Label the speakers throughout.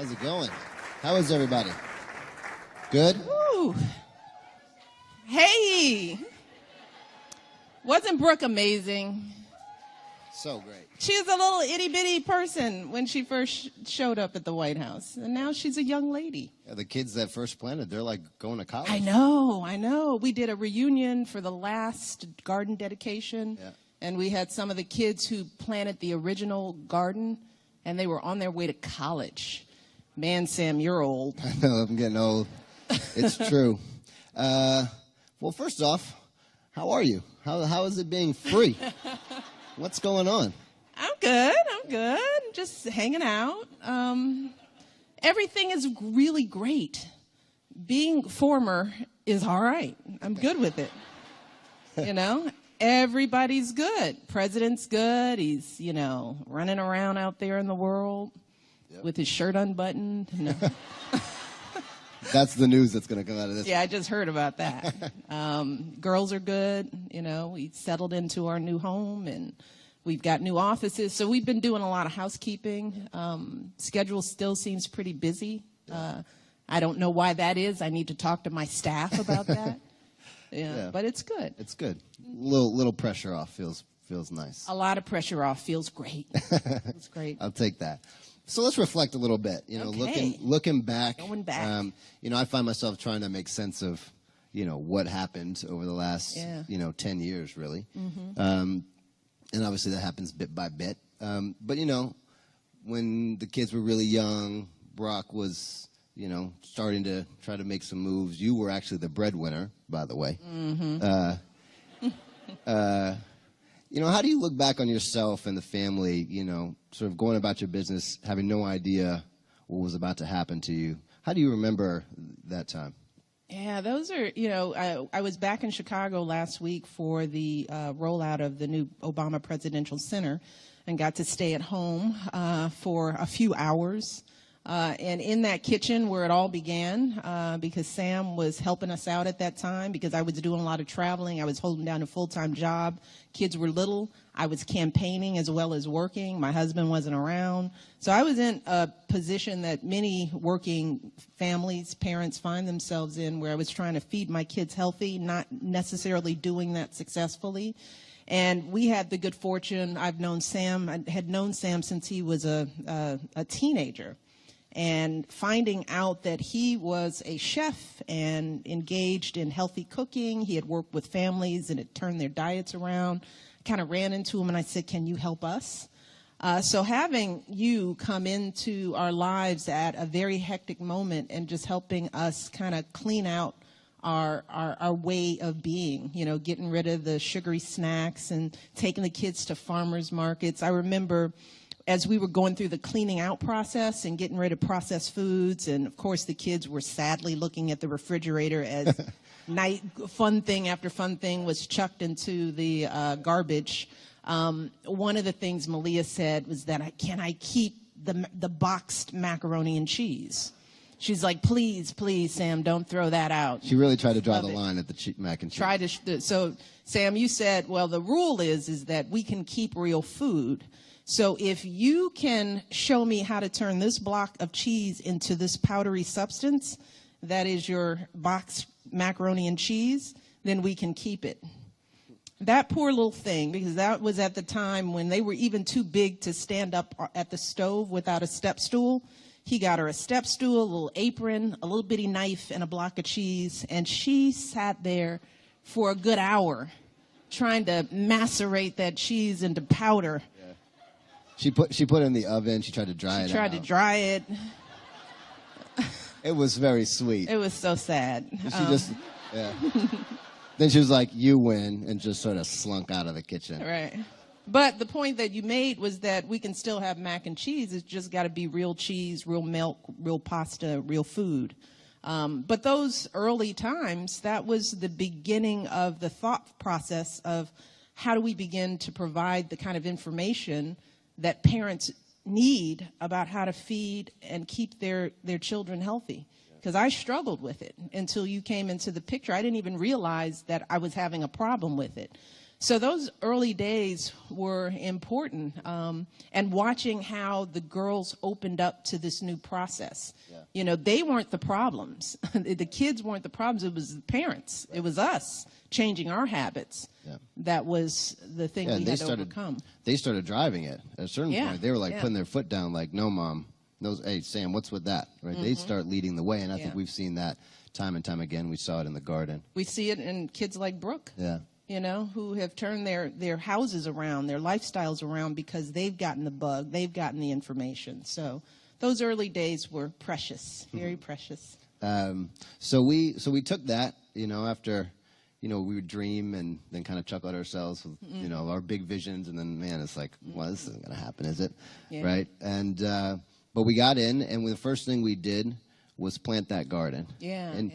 Speaker 1: How's it going? How is everybody? Good?
Speaker 2: Woo. Hey! Wasn't Brooke amazing?
Speaker 1: So great.
Speaker 2: She was a little itty-bitty person when she first showed up at the White House. And now she's a young lady.
Speaker 1: Yeah, the kids that first planted, they're like going to college.
Speaker 2: I know. We did a reunion for the last garden dedication.
Speaker 1: Yeah.
Speaker 2: And we had some of the kids who planted the original garden, and they were on their way to college. Man, Sam, you're old.
Speaker 1: I know, I'm getting old. It's true. Well, first off, how are you? How is it being free? What's going on?
Speaker 2: I'm good. Just hanging out. Everything is really great. Being former is all right. I'm good with it. You know, everybody's good. President's good. He's, running around out there in the world with his shirt unbuttoned. No.
Speaker 1: That's the news that's going to come out of this.
Speaker 2: Yeah, I just heard about that. Girls are good. We settled into our new home and we've got new offices. So we've been doing a lot of housekeeping. Schedule still seems pretty busy. I don't know why that is. I need to talk to my staff about that. Yeah, but it's good.
Speaker 1: It's good. Little pressure off feels nice.
Speaker 2: A lot of pressure off feels great. It's great.
Speaker 1: I'll take that. So let's reflect a little bit.
Speaker 2: Okay.
Speaker 1: Looking back.
Speaker 2: Going back.
Speaker 1: I find myself trying to make sense of, what happened over the last, 10 years, really. Mm-hmm. And obviously that happens bit by bit. But, when the kids were really young, Brock was, starting to try to make some moves. You were actually the breadwinner, by the way. Mm-hmm. How do you look back on yourself and the family, sort of going about your business, having no idea what was about to happen to you? How do you remember that time?
Speaker 2: Yeah, those are, I was back in Chicago last week for the rollout of the new Obama Presidential Center and got to stay at home for a few hours. And in that kitchen where it all began, because Sam was helping us out at that time, because I was doing a lot of traveling. I was holding down a full-time job. Kids were little. I was campaigning as well as working. My husband wasn't around. So I was in a position that many working families, parents find themselves in, where I was trying to feed my kids healthy, not necessarily doing that successfully. And we had the good fortune. I had known Sam since he was a teenager. And finding out that he was a chef and engaged in healthy cooking, he had worked with families and had turned their diets around, I kind of ran into him and I said, "Can you help us?" So having you come into our lives at a very hectic moment and just helping us kind of clean out our way of being, getting rid of the sugary snacks and taking the kids to farmers markets. I remember as we were going through the cleaning out process and getting rid of processed foods, and of course the kids were sadly looking at the refrigerator as fun thing after fun thing was chucked into the garbage. One of the things Malia said was that, can I keep the boxed macaroni and cheese? She's like, please, Sam, don't throw that out.
Speaker 1: She really tried to draw the line at the mac and cheese.
Speaker 2: So, Sam, you said, well, the rule is that we can keep real food. So if you can show me how to turn this block of cheese into this powdery substance, that is your boxed macaroni and cheese, then we can keep it. That poor little thing, because that was at the time when they were even too big to stand up at the stove without a step stool. He got her a step stool, a little apron, a little bitty knife, and a block of cheese. And she sat there for a good hour trying to macerate that cheese into powder.
Speaker 1: She put it in the oven. She tried to dry it out.
Speaker 2: She tried to dry it.
Speaker 1: It was very sweet.
Speaker 2: It was so sad.
Speaker 1: Then she was like, "You win," and just sort of slunk out of the kitchen.
Speaker 2: Right. But the point that you made was that we can still have mac and cheese. It's just got to be real cheese, real milk, real pasta, real food. But those early times, that was the beginning of the thought process of how do we begin to provide the kind of information that parents need about how to feed and keep their children healthy. Because I struggled with it until you came into the picture. I didn't even realize that I was having a problem with it. So those early days were important, and watching how the girls opened up to this new process. Yeah. You know, they weren't the problems. The kids weren't the problems. It was the parents. Right. It was us changing our habits. Yeah. That was the thing we had to overcome.
Speaker 1: They started driving it. At a certain point, they were like putting their foot down, like, no, Mom. No, hey, Sam, what's with that? Right? Mm-hmm. They start leading the way, and I think we've seen that time and time again. We saw it in the garden.
Speaker 2: We see it in kids like Brooke.
Speaker 1: Yeah.
Speaker 2: You know, who have turned their houses around, their lifestyles around because they've gotten the bug, they've gotten the information. So those early days were precious, very precious.
Speaker 1: So we took that, you know, after, you know, we would dream and then kind of chuckle at ourselves with, you know, our big visions, and then, man, it's like, well, this isn't going to happen, is it? Yeah. Right? And but we got in, and the first thing we did was plant that garden.
Speaker 2: Yeah,
Speaker 1: and,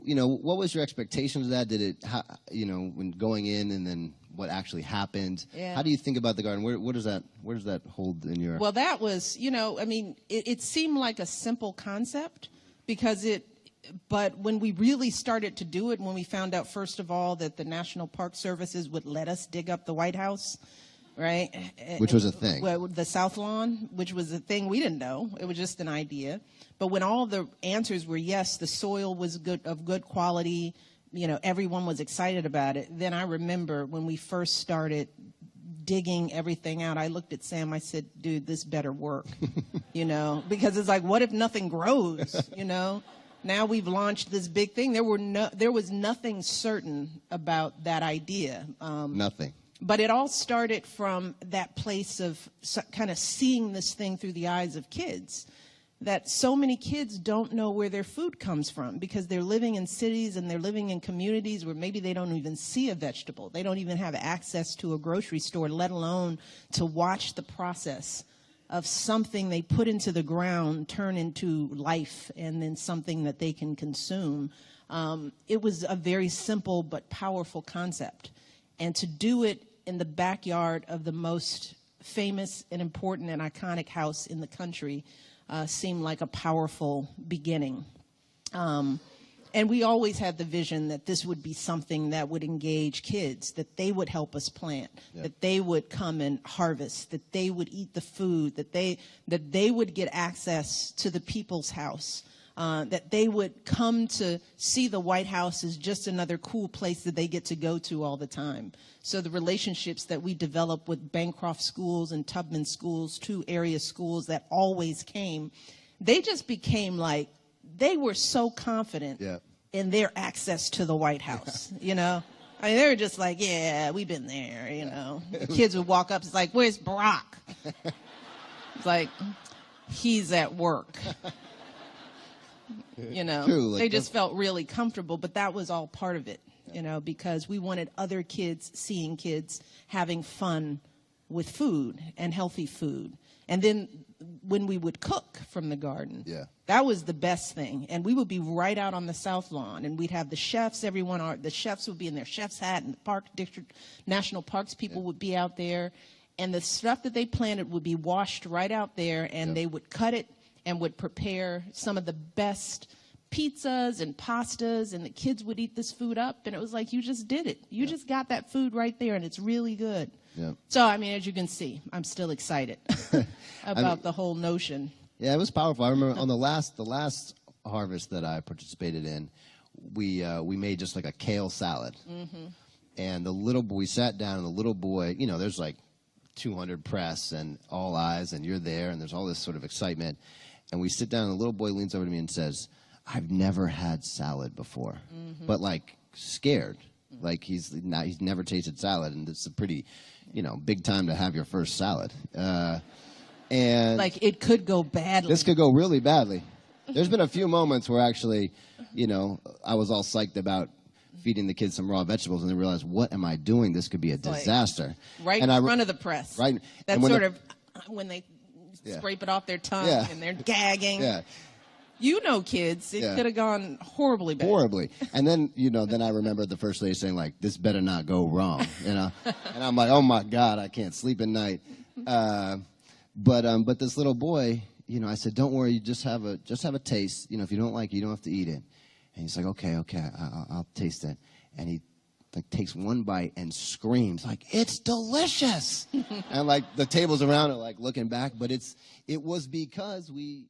Speaker 1: you know, what was your expectations of that? Did it, you know, when going in, and then what actually happened? Yeah. How do you think about the garden? Where does that hold in your?
Speaker 2: Well, that was, you know, I mean, it seemed like a simple concept but when we really started to do it, when we found out, first of all, that the National Park Services would let us dig up the White House, right?
Speaker 1: Which was a thing.
Speaker 2: Well, the South Lawn, which was a thing we didn't know. It was just an idea. But when all the answers were yes, the soil was of good quality, you know, everyone was excited about it. Then I remember when we first started digging everything out, I looked at Sam, I said, dude, this better work, you know, because it's like, what if nothing grows, you know? Now we've launched this big thing. There was nothing certain about that idea.
Speaker 1: Nothing.
Speaker 2: But it all started from that place of kind of seeing this thing through the eyes of kids, that so many kids don't know where their food comes from because they're living in cities and they're living in communities where maybe they don't even see a vegetable. They don't even have access to a grocery store, let alone to watch the process of something they put into the ground turn into life and then something that they can consume. It was a very simple but powerful concept. And to do it in the backyard of the most famous and important and iconic house in the country seemed like a powerful beginning. And we always had the vision that this would be something that would engage kids, that they would help us plant, that they would come and harvest, that they would eat the food, that they would get access to the people's house, that they would come to see the White House as just another cool place that they get to go to all the time. So the relationships that we developed with Bancroft schools and Tubman schools, 2 area schools that always came, they just became like, they were so confident in their access to the White House, you know? I mean, they were just like, yeah, we've been there, you know? The kids would walk up, it's like, where's Barack? It's like, he's at work. You know, true, like they just felt really comfortable, but that was all part of it, you know, because we wanted other kids seeing kids having fun with food and healthy food. And then when we would cook from the garden, that was the best thing. And we would be right out on the South Lawn, and we'd have the chefs, the chefs would be in their chef's hat, and the park district, national parks people would be out there. And the stuff that they planted would be washed right out there, and they would cut it and would prepare some of the best pizzas and pastas, and the kids would eat this food up. And it was like, you just did it. You just got that food right there, and it's really good. Yeah. So, I mean, as you can see, I'm still excited about the whole notion. Yeah,
Speaker 1: it was powerful. I remember on the last harvest that I participated in, we made just like a kale salad. Mm-hmm. And we sat down, and the little boy, you know, there's like 200 press and all eyes, and you're there, and there's all this sort of excitement. And we sit down, and the little boy leans over to me and says, I've never had salad before, but like scared. Like he's never tasted salad, and it's a pretty, you know, big time to have your first salad. And
Speaker 2: like it could go badly.
Speaker 1: This could go really badly. There's been a few moments where actually, you know, I was all psyched about feeding the kids some raw vegetables, and then realized, what am I doing? This could be a disaster.
Speaker 2: Right in front of the press.
Speaker 1: Right.
Speaker 2: That's sort of when they scrape it off their tongue and they're gagging. Yeah. You know, kids, it could have gone horribly bad.
Speaker 1: Horribly. And then, you know, then I remember the first lady saying, like, this better not go wrong, you know. And I'm like, oh, my God, I can't sleep at night. But this little boy, you know, I said, don't worry, you just have a taste. You know, if you don't like it, you don't have to eat it. And he's like, okay, I'll taste it. And he like takes one bite and screams like, "It's delicious!" And like the tables around are like looking back, but it was because we